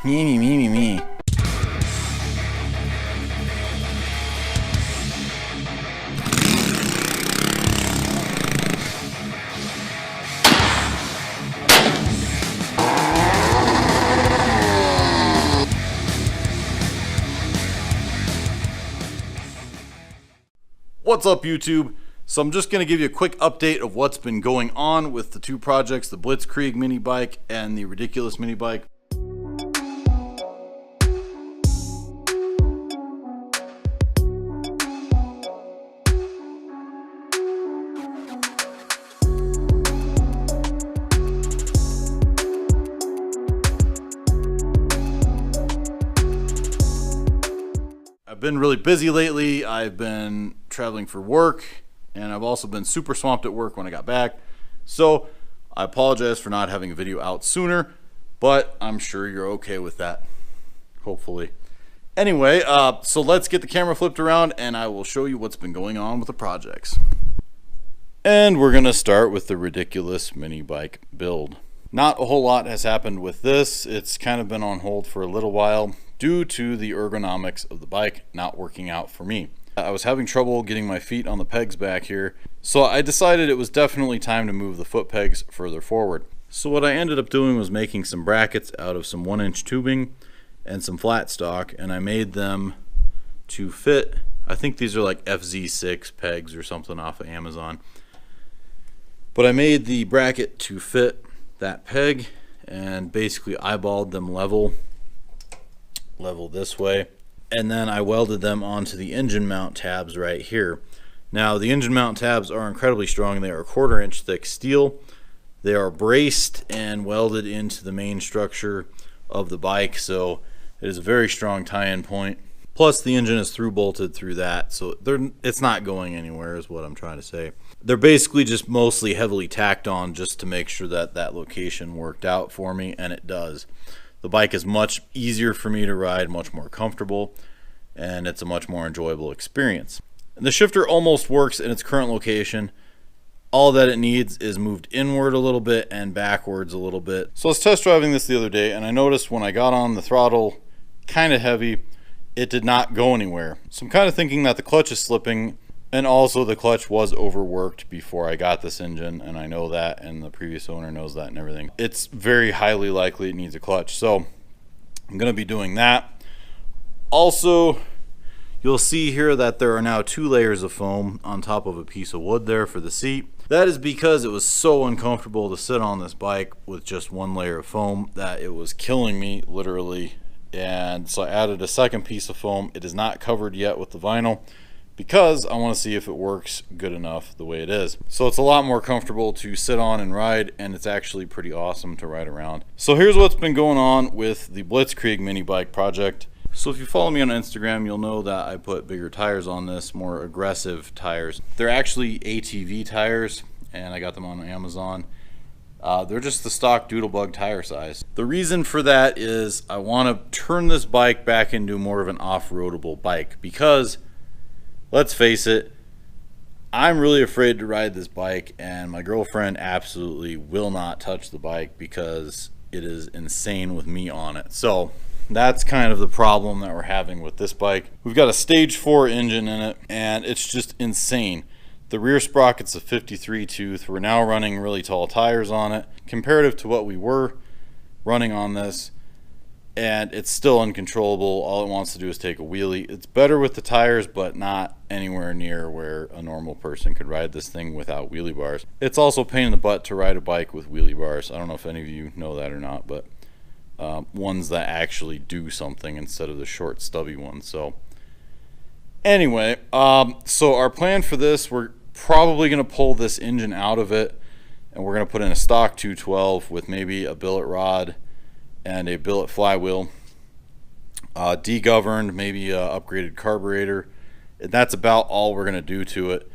Me. What's up, YouTube? So I'm just going to give you a quick update of what's been going on with the two projects, the Blitzkrieg mini bike and the Ridiculous mini bike. I've been really busy lately. I've been traveling for work, and I've also been super swamped at work when I got back. So I apologize for not having a video out sooner, but I'm sure you're okay with that, hopefully. Anyway, so let's get the camera flipped around and I will show you what's been going on with the projects. And we're gonna start with the Ridiculous mini bike build. Not a whole lot has happened with this. It's kind of been on hold for a little while due to the ergonomics of the bike not working out for me. I was having trouble getting my feet on the pegs back here, so I decided it was definitely time to move the foot pegs further forward. So what I ended up doing was making some brackets out of some 1-inch tubing and some flat stock, and I made them to fit, I think these are like FZ6 pegs or something off of Amazon. But I made the bracket to fit that peg and basically eyeballed them level this way, and then I welded them onto the engine mount tabs right here. Now the engine mount tabs are incredibly strong. They are 1/4 inch thick steel. They are braced and welded into the main structure of the bike, so it is a very strong tie-in point. Plus the engine is through bolted through that, so it's not going anywhere is what I'm trying to say. They're basically just mostly heavily tacked on just to make sure that that location worked out for me, and it does. The bike is much easier for me to ride, much more comfortable, and it's a much more enjoyable experience. And the shifter almost works in its current location. All that it needs is moved inward a little bit and backwards a little bit. So I was test driving this the other day, and I noticed when I got on the throttle kind of heavy, it did not go anywhere. So I'm kind of thinking that the clutch is slipping, and also the clutch was overworked before I got this engine, and I know that, and the previous owner knows that and everything. It's very highly likely it needs a clutch, so I'm going to be doing that. Also, you'll see here that there are now 2 layers of foam on top of a piece of wood there for the seat. That is because it was so uncomfortable to sit on this bike with just 1 layer of foam that it was killing me, literally. And so I added a second piece of foam. It is not covered yet with the vinyl, because I want to see if it works good enough the way it is. So it's a lot more comfortable to sit on and ride, and it's actually pretty awesome to ride around. So here's what's been going on with the Blitzkrieg mini bike project. So if you follow me on Instagram, you'll know that I put bigger tires on this, more aggressive tires. They're actually ATV tires, and I got them on Amazon. They're just the stock Doodlebug tire size. The reason for that is I want to turn this bike back into more of an off-roadable bike, because let's face it, I'm really afraid to ride this bike, and my girlfriend absolutely will not touch the bike because it is insane with me on it. So that's kind of the problem that we're having with this bike. We've got a stage 4 engine in it, and it's just insane. The rear sprocket's a 53 tooth. We're now running really tall tires on it comparative to what we were running on this, and it's still uncontrollable. All it wants to do is take a wheelie. It's better with the tires, but not anywhere near where a normal person could ride this thing without wheelie bars. It's also a pain in the butt to ride a bike with wheelie bars. I don't know if any of you know that or not, but ones that actually do something instead of the short stubby ones. So anyway, so our plan for this, we're probably going to pull this engine out of it, and we're going to put in a stock 212 with maybe a billet rod and a billet flywheel, degoverned, maybe a upgraded carburetor, and that's about all we're going to do to it.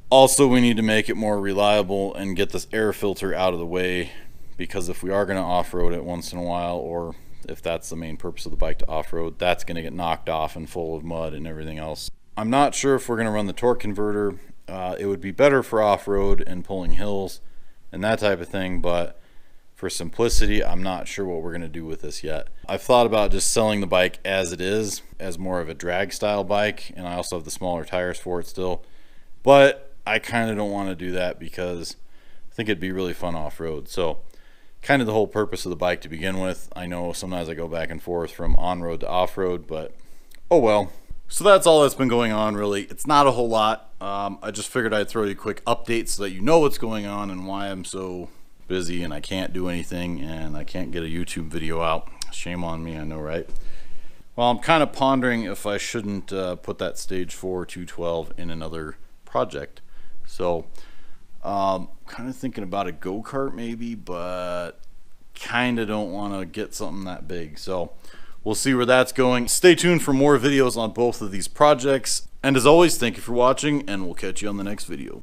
Also, we need to make it more reliable and get this air filter out of the way, because if we are going to off-road it once in a while, or if that's the main purpose of the bike to off-road, that's going to get knocked off and full of mud and everything else. I'm not sure if we're going to run the torque converter. It would be better for off-road and pulling hills and that type of thing, but for simplicity, I'm not sure what we're going to do with this yet. I've thought about just selling the bike as it is, as more of a drag style bike, and I also have the smaller tires for it still. But I kind of don't want to do that because I think it'd be really fun off-road. So kind of the whole purpose of the bike to begin with. I know sometimes I go back and forth from on-road to off-road, but oh well. So that's all that's been going on, really. It's not a whole lot. I just figured I'd throw you a quick update so that you know what's going on and why I'm so busy and I can't do anything and I can't get a YouTube video out. Shame on me, I know, right? Well, I'm kind of pondering if I shouldn't put that Stage 4 212 in another project. So kind of thinking about a go-kart maybe, but kind of don't want to get something that big. So we'll see where that's going. Stay tuned for more videos on both of these projects. And as always, thank you for watching, and we'll catch you on the next video.